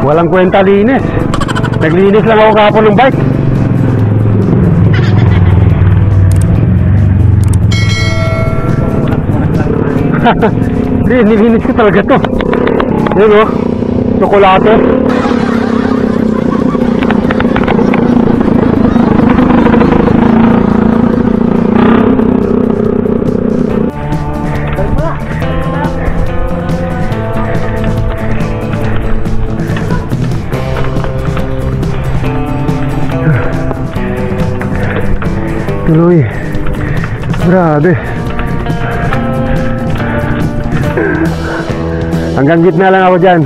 Walang kwenta linis. Naglinis lang ako kahapon ng bike. Hindi, nilinis ko talaga to. Yun o, tsokolate. Tuloy. Grabe. Hanggang gitna lang ako dyan.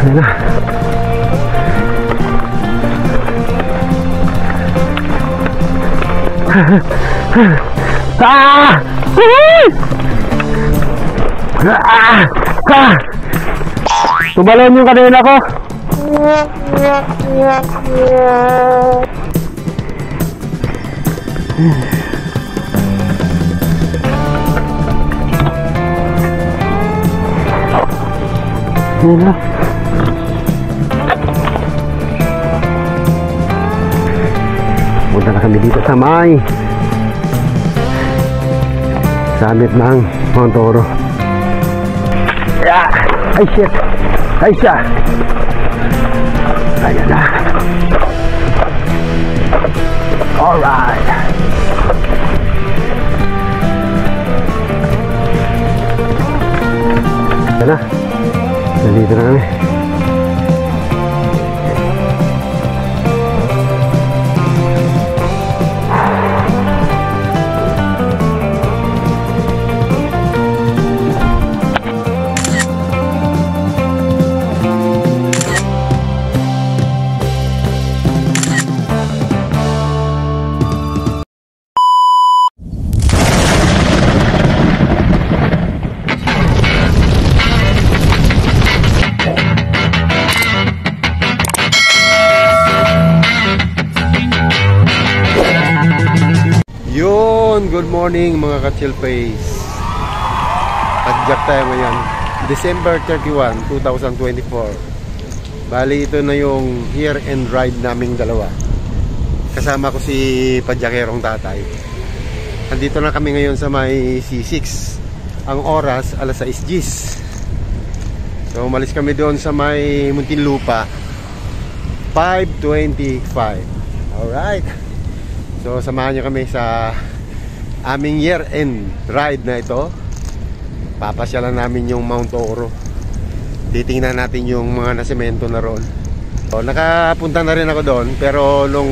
Ayan na. Tumalon yung kanina ko. Ayan na. Punta na kami dito sa may summit ng Mount Oro. Ay shit! Ay siya! Ayan na. Alright! Ayan na. Nandito na kami. Good morning mga ka-chill face. Padjak tayo ngayon, December 31, 2024. Bali ito na yung year end ride naming dalawa. Kasama ko si Padjakerong tatay. Nandito na kami ngayon sa may C6. Ang oras alas 6:10. So umalis kami doon sa may Muntinlupa 5:25. Alright. So samahan nyo kami sa aming year-end ride na ito. Papasyalan namin yung Mount Oro. Titingnan natin yung mga nasemento na roon. So, nakapunta na rin ako doon. Pero nung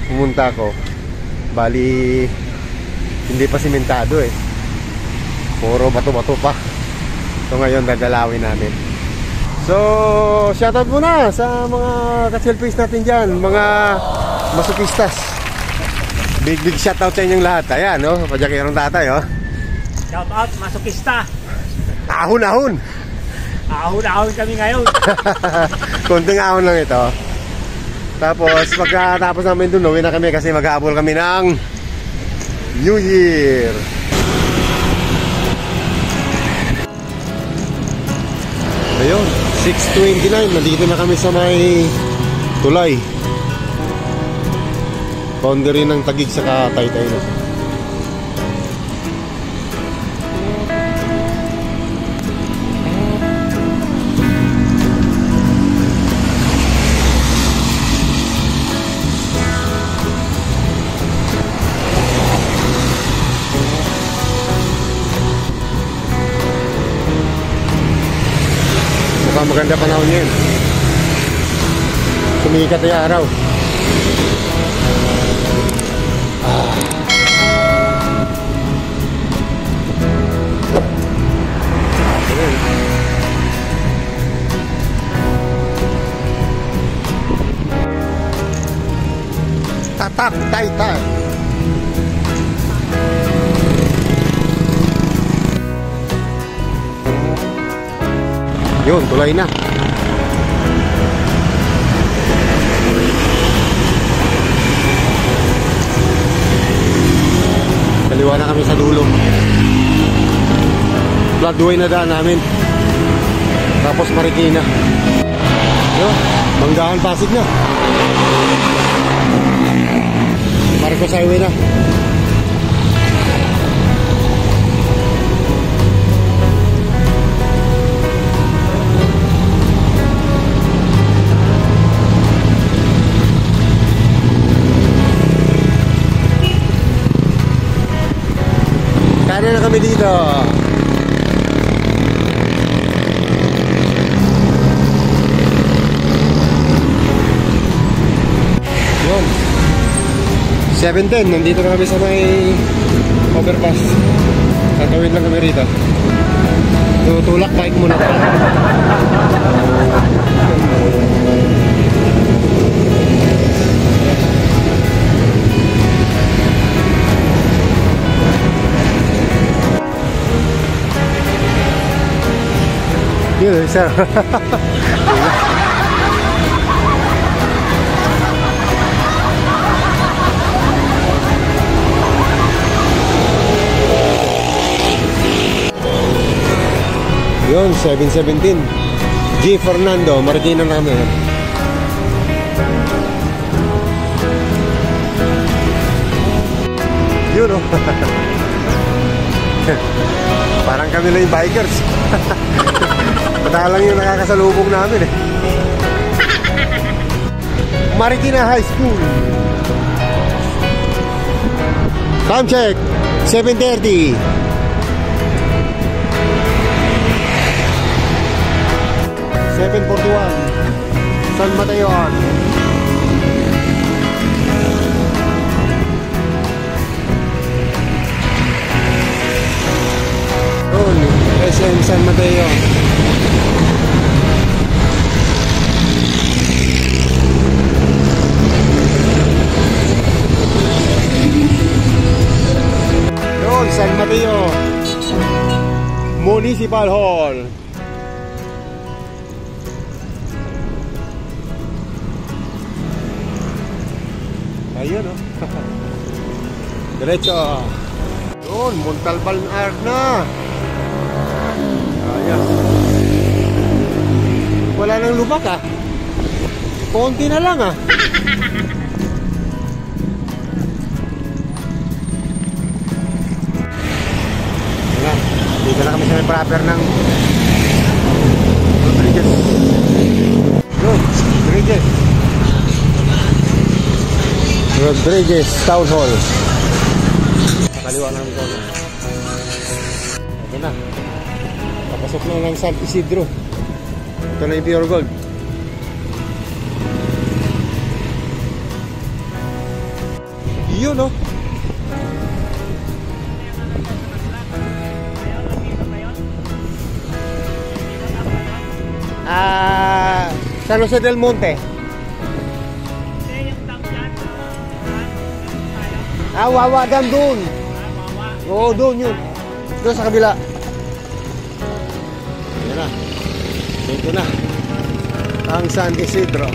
pumunta ko, bali hindi pa simentado eh. Puro bato-bato pa. So ngayon dadalawin namin. So shoutout muna sa mga ka-selfies natin dyan, mga masokistas. Big shoutout sa inyong lahat. Ayan, no? Padjakerong tatay, oh. Shoutout, masokista. Ahon-ahon. Ahon-ahon kami ngayon. Konting ahon lang ito. Tapos, pagkatapos namin dun, uwi na kami kasi maghahabol kami ng New Year. Ayun, 6:29. Nandito na kami sa may tulay. Boundary ng Taguig sa Taytay na. Mukhang maganda panahon ngayon. Sumikat yung araw. Tatak Taytay. Yun, tulay na. Kaliwa na kami sa dulo. Floodway na daan namin. Tapos Marikina. Yun, Manggahan Pasig na. Marcos Highway na. Kanan na kami dito. Yun 7:10, nandito na kami sa may overpass. Tatawid lang kami rito. Tutulak bike muna pa. Yun, sir. Yun, 7:17. G. Fernando, Marikina namin. Yun, oh. Parang kami lang yung bikers. Patalang yung nakakasalubong namin eh. Marikina High School. Time check 7:30. San Mateo. Doon, SM San Mateo. Doon, San Mateo Municipal Hall. Ayun, oh. Diretso. Doon, Montalban Arc na. Ayos. Wala nang lubak, ah. Konti na lang, ah. Wala. Dito na kami sa may proper ng Rodriguez. Doon, Rodriguez Town Hall. Kaliwa namin ito. Ito na. Papasok na ng San Isidro. Ito na yung Pure Gold. Yun, no? San Jose del Monte. Wawa Dam doon. Oo, doon yun. Doon sa kabila. Yan na. Dito na ang San Isidro.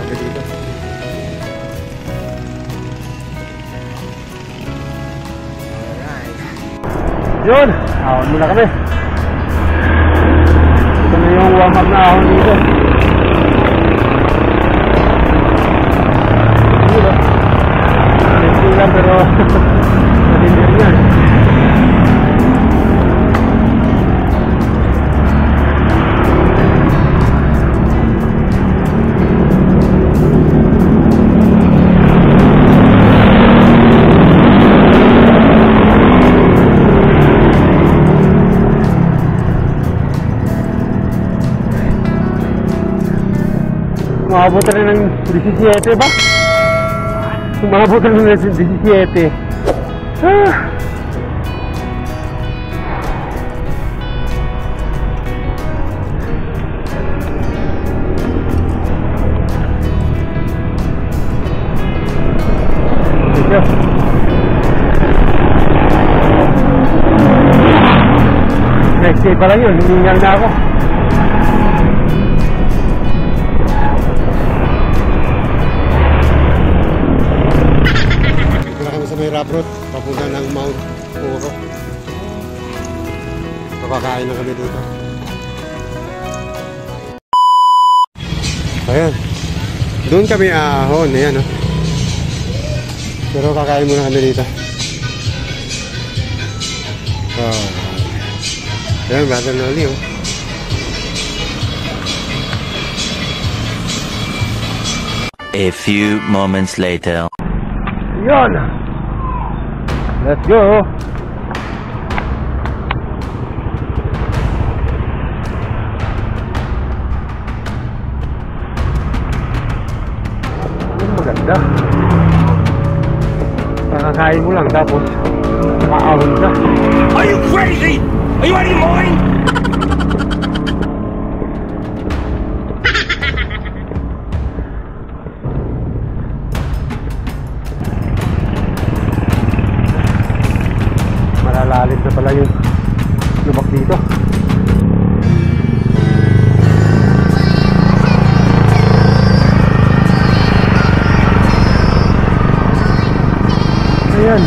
Dito. Alright. Yun, ahon muna kami. Ito na yung warm up na ahon dito. Pero matindir yan. Umabot na rin ng 17 ba? Umabot na ng 17. Next. 10K pa lang yun, hiningal na ako. Dito na kami sa may rough road, papunta ng Mount Oro. Kapakain na kami dito. Ayan. Doon kami ahon, ayan oh. Pero kakain muna kami dito. Oh. Ayan, bago na ulit oh. A few moments later. Yun! Let's go! Maganda. Kakakain mo lang tapos maahon ka. Are you crazy? Are you out of your mind? Malalalim na pala yung lubak dito. Ayan.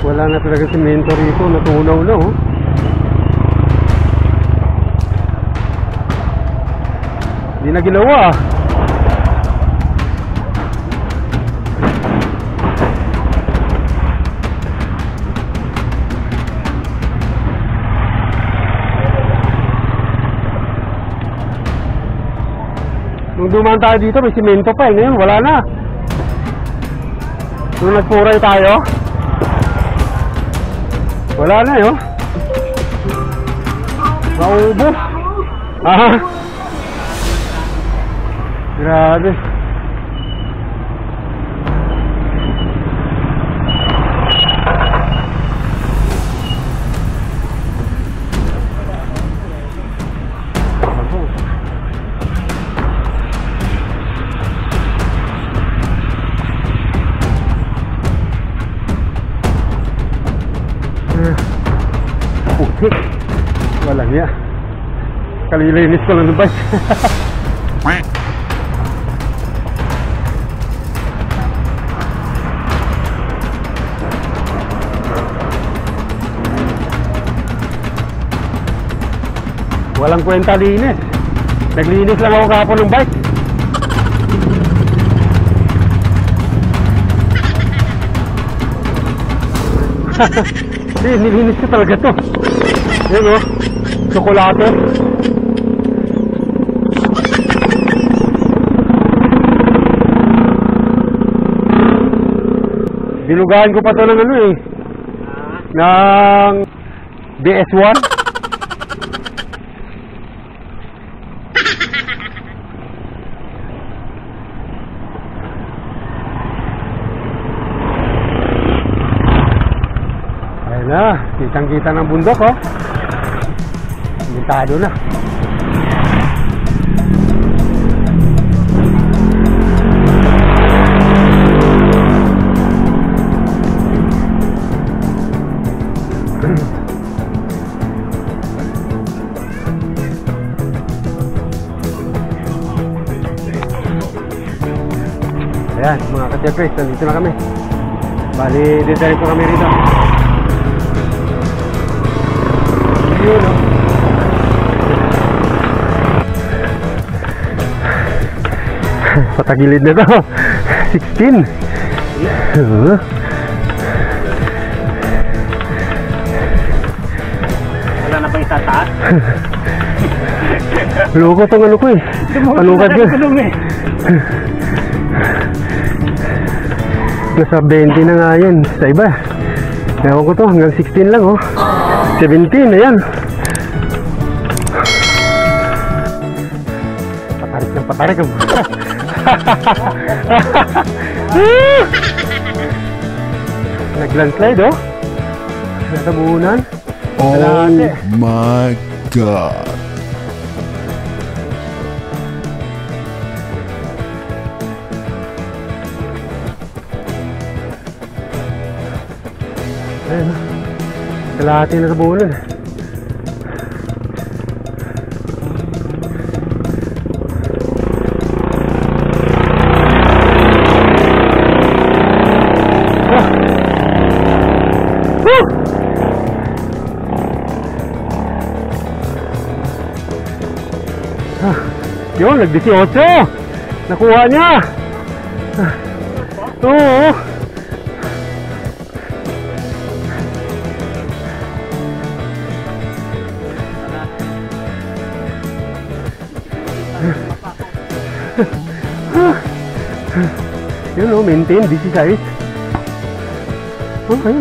Wala na talaga semento rito, natunaw na oh. Hindi na ginawa. Nung dumaan tayo dito may semento pa eh, ngayon wala na. Nung nagpuray tayo wala na yun. Maubos. Aha. Grabe. Putik. Wala niya. Kalilinis ko lang ng bike. Walang kwenta linis. Naglinis lang ako kahapon ng bike. Hindi, nilinis ko talaga to. Yan o, tsokolate. Dilugahan ko pa to ng ano eh, ng DS1. Ayun na, kitang-kita ng bundok oh. Limitado na. Ayan, mga ka-Jeffries, nandito na kami. Bali, diretso kami rito. Yun, no? Patagilid na to. 16. Wala na ba itataas? Loko tong ano ko eh. Panukad ko. Nasa 20 na nga yan. Sa iba. Ewan ko to. Hanggang 16 lang oh. 17. Ayan. Patarik ng patarik. Nag-landslide oh. Nasa buhunan. Oh my God. Ayan, kalahati na sa buo nun. Yun, nag-18. Nakuha niya. Oo. Yun o, maintain, 16. Oh, ayun.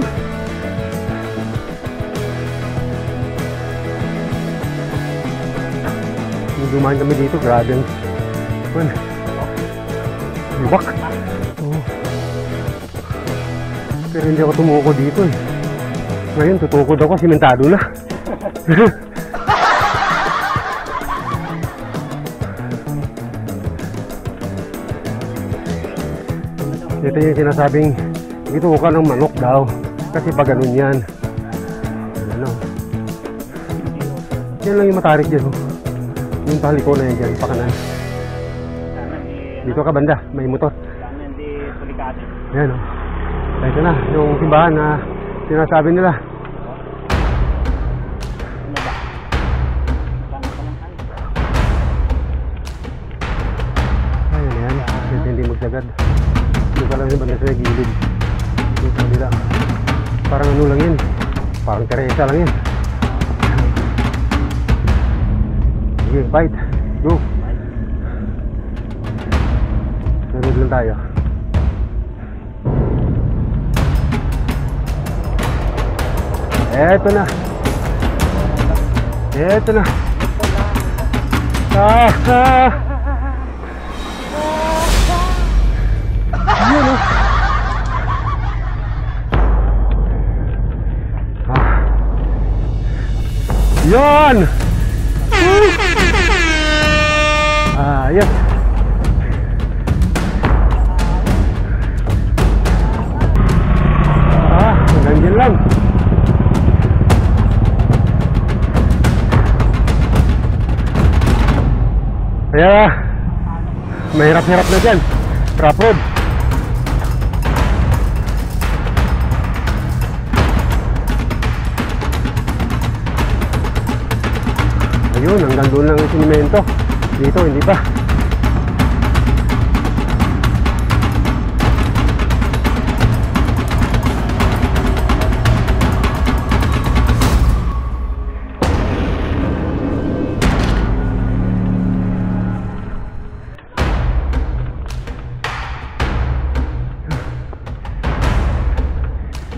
Dumaan kami dito, grabe ang luwak. Oh. Pero hindi ako tumuko dito eh. Ngayon tutukod ako, simentado na. Ito yung sinasabing dito ka ng manok daw. Kasi pag ganun yan. Ano? Yan lang yung matarik dyan. Yung taliko na yan dyan, pa kanan. Dito ka banda, may motor. Yan o. Ito na, yung simbahan na sinasabi nila. Ayun na yan, kasi hindi magsagad. Dito ka lang yung banda sa gilid. Dito sa nila. Parang ano lang yan. Parang Teresa lang yan. Sige, fight. Go. Sunod lang tayo. Eto na. Eto na. Yun o. Yun! Ayos. Hanggang dyan lang. Kaya mahirap-hirap na dyan. Rough road. Ayun, hanggang doon lang yung sinimento. Dito, hindi pa.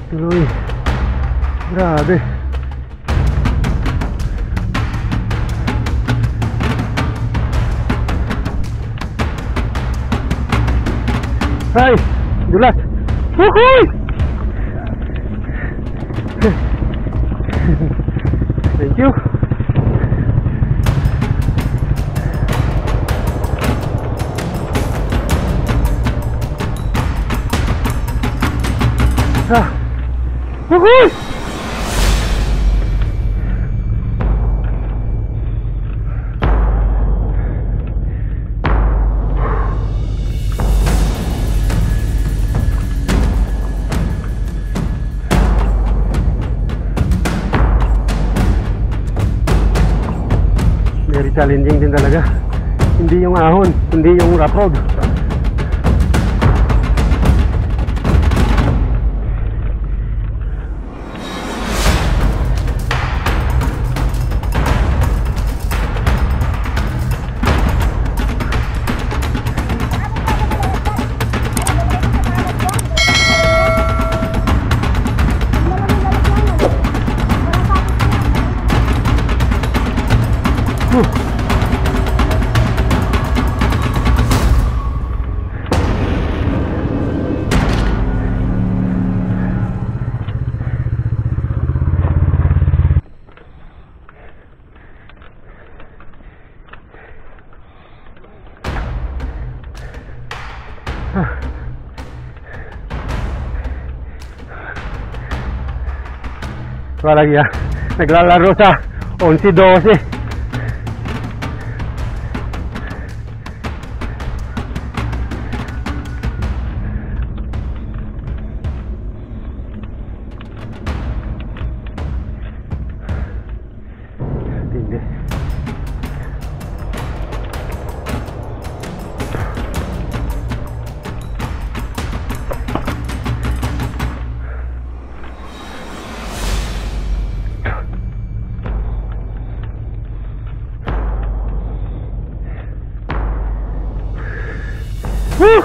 Tuloy. Grabe. Ay, dulas. Huhuy! Thank you. Huhuy! Very challenging din talaga. Hindi yung ahon, hindi yung rough road. Parang yan. Naglalaro sa 11-12. Tindi. Woo!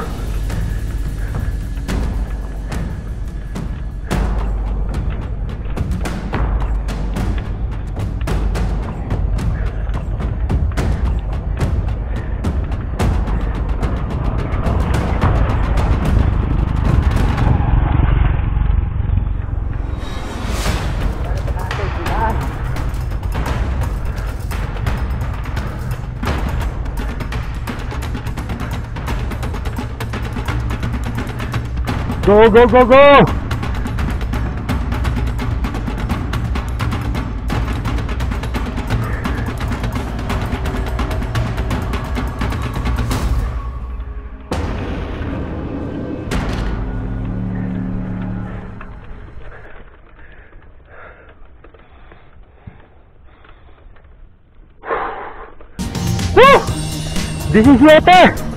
Go, go, go, go! Woo! 17!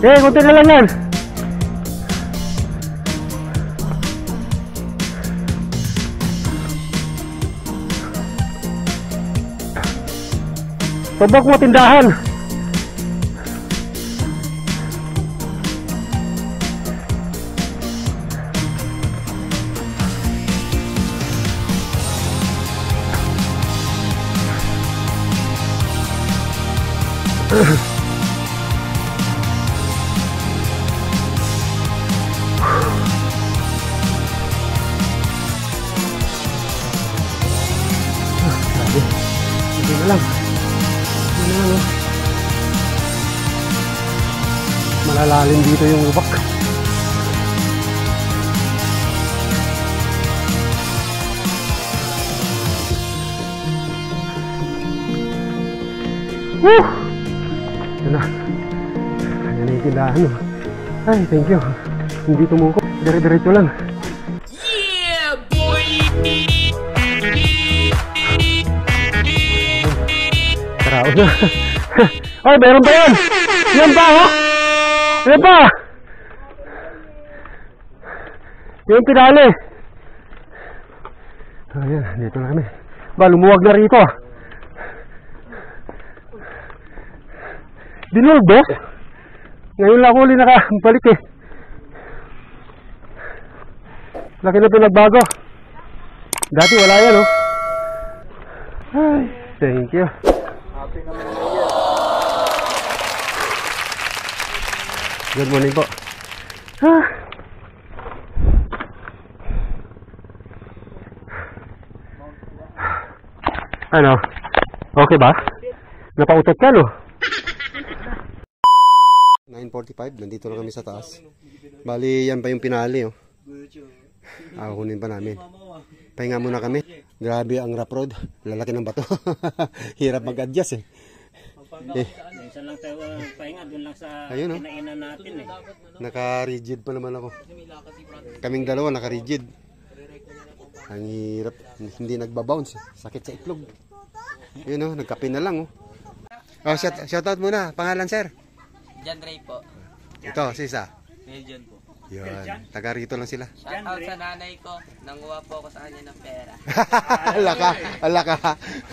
Eh, kunti na lang yan. Tubok mo tindahan. Hindi na lang. Hindi na lang, oh. Malalalim dito yung lubak. Woo! Yan na. Yan na yung tindahan, oh. Ay, thank you. Hindi tumungkot. Dire-diretso lang. Taraos na. Ay, meron pa yan! Yan pa, ha? Yan pa! Yung pinali. Ayan, dito na kami. Ba, lumuwag na rito. Dinuldos? Ngayon lang huli nakabalik eh. Laki na pinagbago. Dati wala yan, oh. Ay, thank you. Good morning po. Ano? Okay ba? Napautot ka, no? 9:45, nandito na kami sa taas. Bali, yan pa yung pinali, oh. Kunin pa namin. Pahinga muna kami. Grabe ang rough road. Lalaki ng bato. Hirap mag-adjust, eh. Minsan lang tayo pahinga, dun lang sa ayun, oh. kinainan natin eh. Naka-rigid pa naman ako. Kaming dalawa naka-rigid. Ang hirap. Hindi nagbabounce. Sakit sa itlog. Yun, oh. Nagkape na lang, oh. Oh, shout out muna. Pangalan, sir? John Ray po. Ito, sisa. John po. Yun. Taga rito lang sila. Shout out sa nanay ko. Nanguha po ako sa kanya ng pera. Ala ka.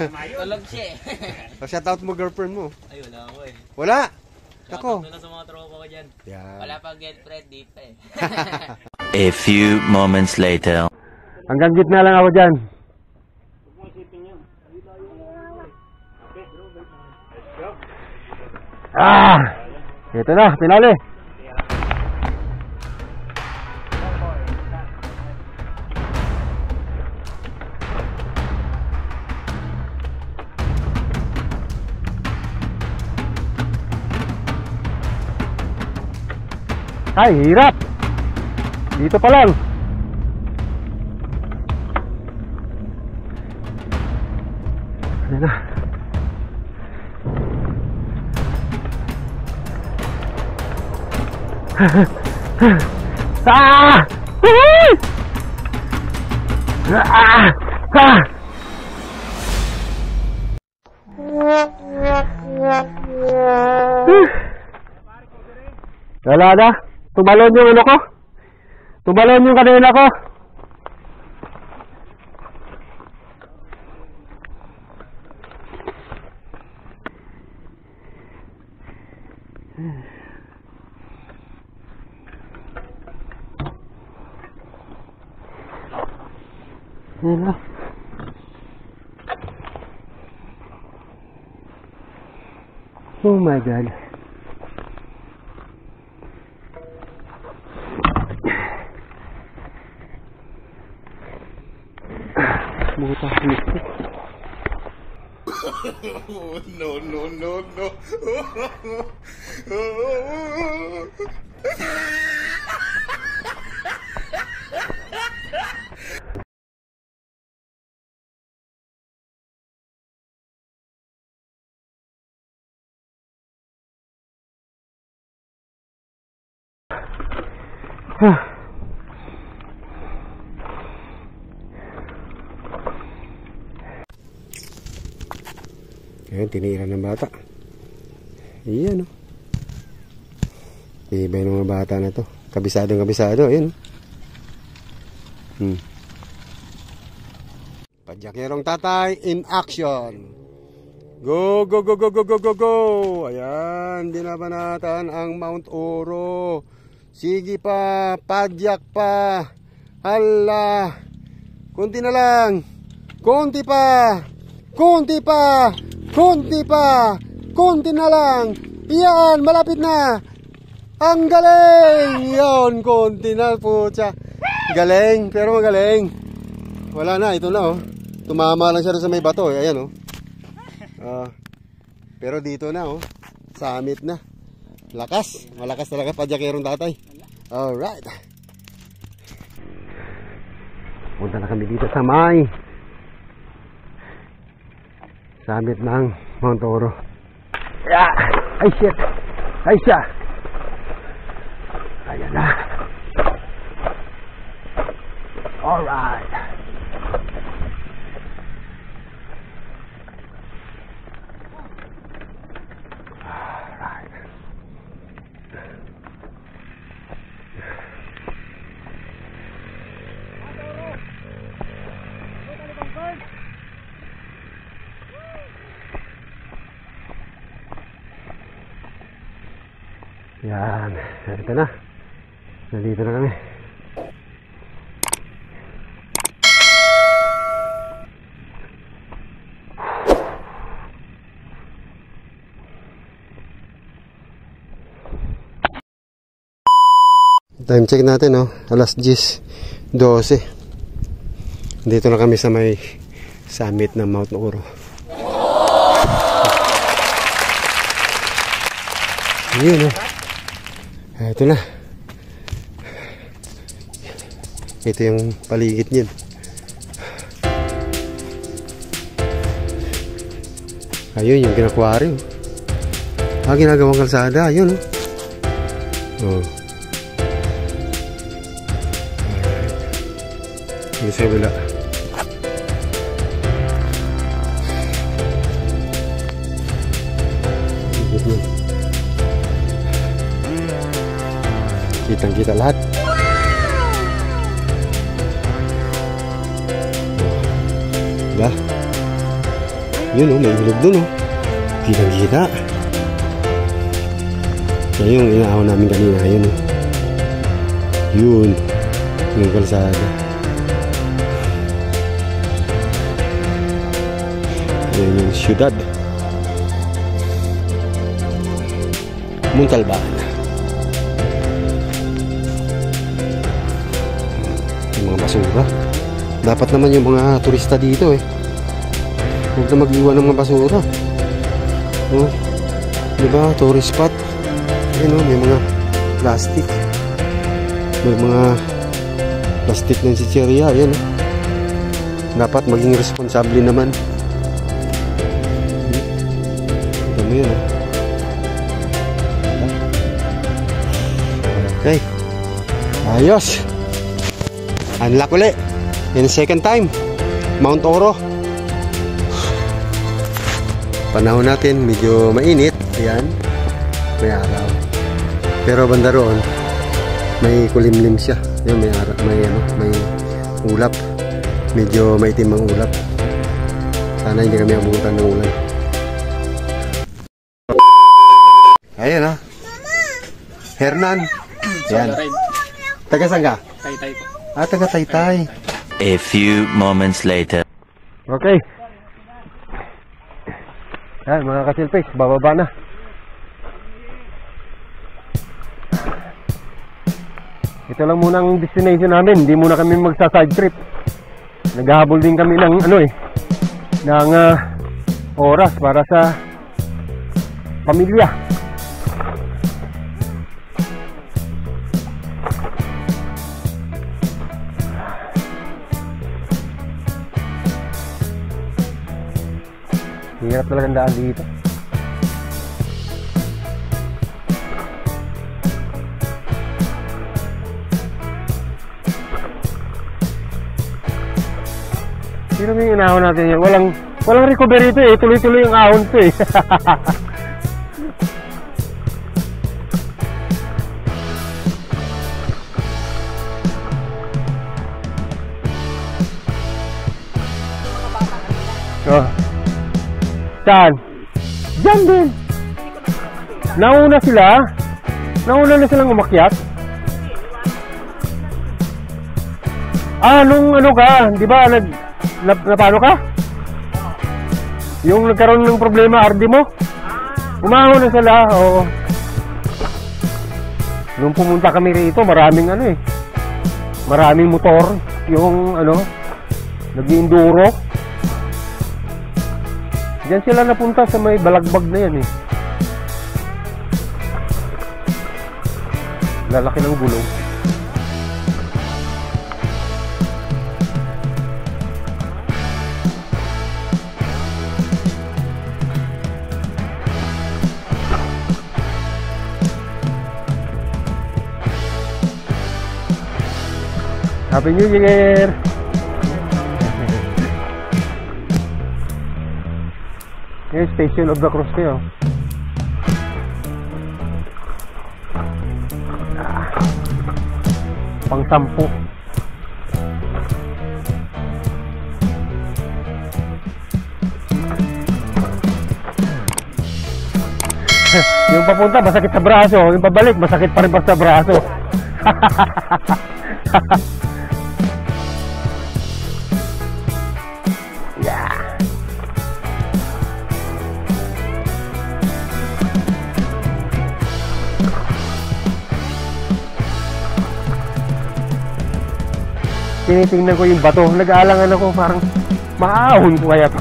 Tulog siya eh. Shout out mo girlfriend mo. Ay, wala ako eh. Wala. Ako. Shout out sa mga tropa ko dyan. Yan. Wala pang girlfriend, di pa eh. A few moments later. Hanggang gitna lang ako dyan. Ito na, pinali. Ay, hirap. Dito pa lang. Ayan na. Ah! Ah! Ah! Wala na. Tumalon yung ano ko. Tumalon yung kanina ko. Ayan na. Oh my God. Buta mistik. No, no, no, no. Ayan, tinira ng bata. Ayan, oh. Ibay ng mga bata na to. Kabisadong kabisado, ayan, oh. Padyakerong tatay in action. Go, go, go, go, go, go, go, go. Ayan, dinabanatan ang Mount Oro. Sige pa, padyak pa. Hala. Kunti na lang. Kunti pa. Kunti pa. Kunti pa. Kunti na lang. Iyan, malapit na. Ang galing. Yan, kunti na po siya. Galing, pero magaling. Wala na, ito na, oh. Tumama lang siya sa may bato, eh. Ayan, oh. Pero dito na, oh. Summit na. Lakas. Malakas talaga padyakerong tatay. Alright. Punta na kami dito sa may summit ng Mount Oro. Yeah. Ay shit. Ay siya. Ayan na. Alright. Yan, ito na. Nandito na kami. Time check natin, oh. Alas 10:12. Dito na kami sa may summit ng Mount Oro. Yun, oh. Ito na. Ito yung paligid niyan. Ayun yung kinakwari, oh. Ginagawang kalsada. Ayun, oh. Ini sa kabila. Kitang-kita lahat. Bah. Yun, oh, may ilog dun, oh. Kitang-kita. Yan yung inaaw namin kanina. Yun, oh. Yun. Yung kalsada. Yan yung syudad. Montalban. Yung mga basura. Dapat naman yung mga turista dito, eh. Huwag na mag-iwan ng mga basura. Oh, diba? Tourist spot. Ayun, oh, may mga plastic. May mga plastic ng chicheria. Ayan. Dapat maging responsable naman. Ito mo yun. Okay. Ayos. Unlock ulit. Yan second time. Mount Oro. Panahon natin medyo mainit. Ayan. May araw. Pero banda roon may kulimlim siya. Ayan, may ulap. Medyo maitim ang ulap. Sana hindi kami abutan ng ulan. Ayan ha. Hernan. Ayan. Taga saan ka? Taytay po. Taga Taytay. A few moments later. Okay. Ayan mga kasilpis, bababa na. Ito lang muna ang destination namin. Hindi muna kami magsa-side trip. Naghahabol din kami ng ng oras para sa pamilya. Hirap talagang daan dito. Sino may inahon natin yan? Walang recovery ito eh. Tuloy-tuloy yung ahon ito eh. Oh. Saan? Diyan din. Nauna na silang umakyat. Nung ka, di ba napano ka? Yung nagkaroon ng problema, RD mo? Umahon na sila, oo. Nung pumunta kami rito, maraming maraming motor, yung nag-enduro. Diyan sila napunta sa may balagbag na yan eh. Lalaki ng gulong. Happy New Year! Yung Station of the Cross kayo. Pang-sampu. Yung papunta masakit sa braso, yung pabalik masakit pa rin pa sa braso. Tinitingnan ko yung bato. Nag-aalangan ako parang maahon ko kaya to.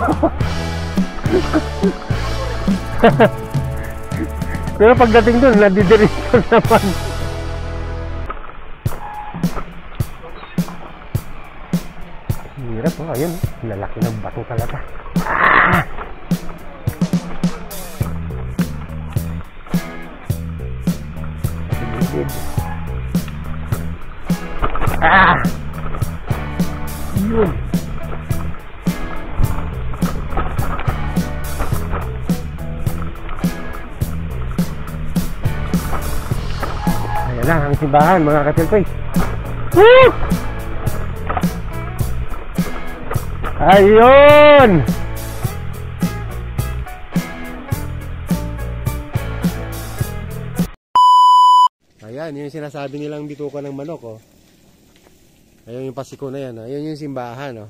Pero pagdating doon, nadidiretso naman. Hirap oh, ayun. Lalaki ng bato talaga. Yun. Ayan na ang simbahan mga katilkoy. Woo! Ayun! Ayan, yung sinasabi nilang bituka ng manok oh. Ayun yung pasiko na yan, ayun yung simbahan, oh.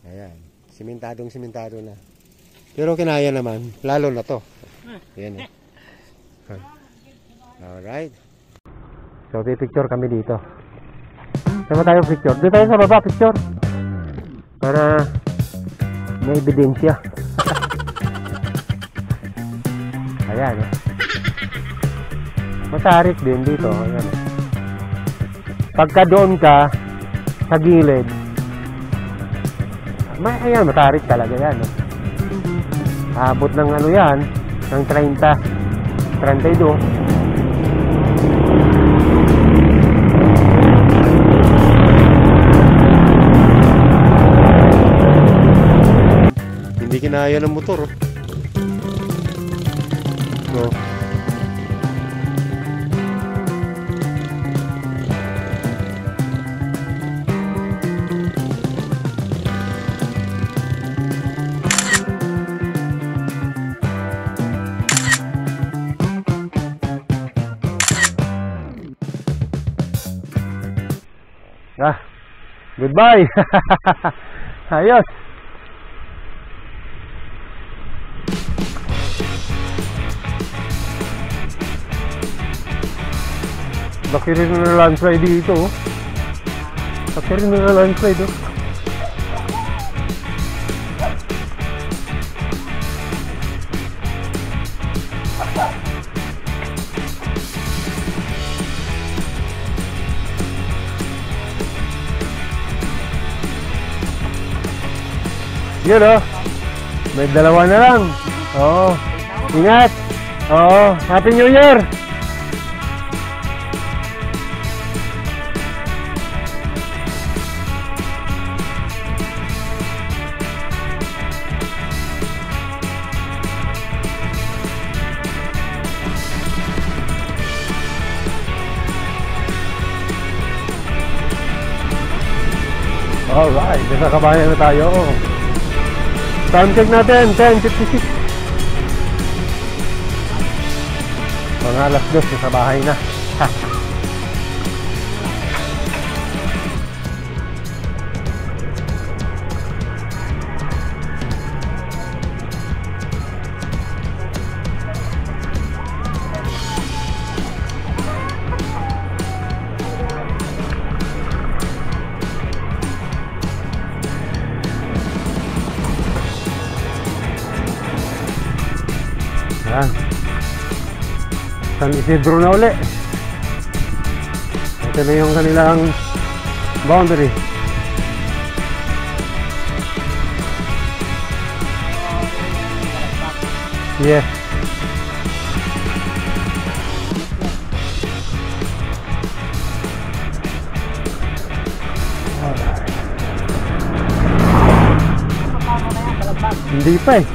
Ayan, simentado na. Pero kinaya naman, lalo na to. Ayan, eh. Alright. So, picture kami dito. Saan tayo picture? Dito tayo sa baba, picture. Para may ebidensya. Ayan, eh. Masarik din dito, ayan. Pagka doon ka sa gilid, ayan, matarik talaga yan. No? Abot ng ano yan, ng 30, 32. Hindi kinaya ng motor. Oh. So, goodbye. Ayos. Laki rin na landslide dito. Laki rin na landslide. Yun o. May dalawa na lang. Oo. Ingat. Oo. Happy New Year. Alright. Nasa kabayan na tayo. Time check natin, 10:56. Mga alas 2 sa bahay na. Yan. San Isidro na uli. Ito na yung kanilang boundary. Yes. Hindi pa eh.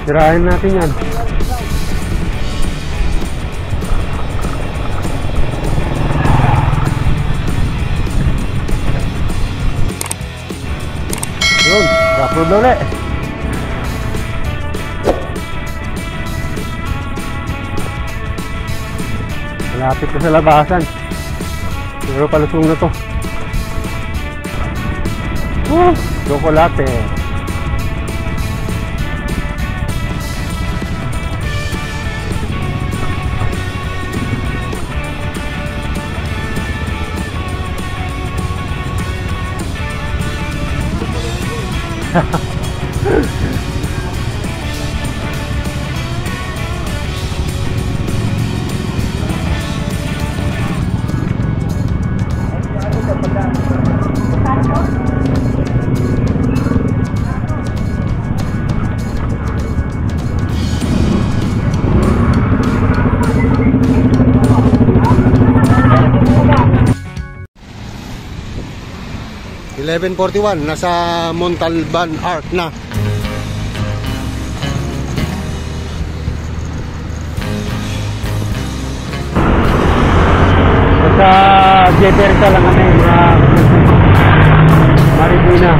Sirahin natin yan. Yun, rough na ulit. Malapit na sa labasan. Pero palusong na to. Chocolate. .11:41, nasa Montalban Arc na. Sa Jeterka lang kami, mga Marikina.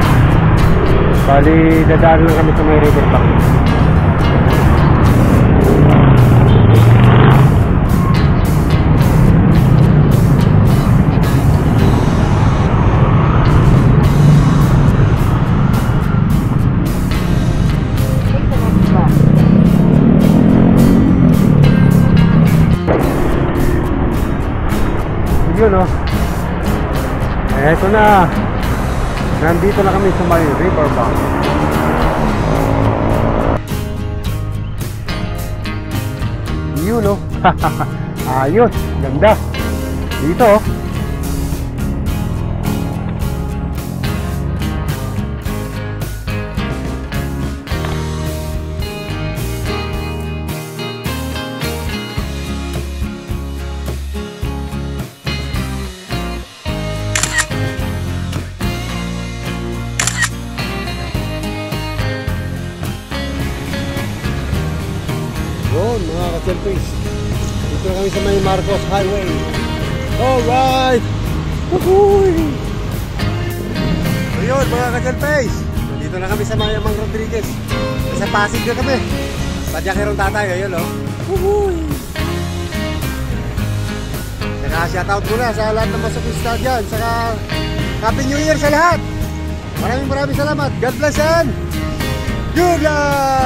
Bali, dadaan lang kami sa may river bank. Yun o. Eto na. Nandito na kami sa may river bank. Ayos, ganda. Dito oh. Yun, mga ka-selfies. Dito na kami sa may Marcos Highway. Alright! Woohoo! So yun, mga ka-selfies. Dito na kami sa Mayamang Rodriguez. Sa Pasig na kami. Padyakerong tatay, ayun o. Woohoo! Saka shoutout muna sa lahat ng masokista dyan. Saka Happy New Year sa lahat. Maraming salamat. God bless and good luck!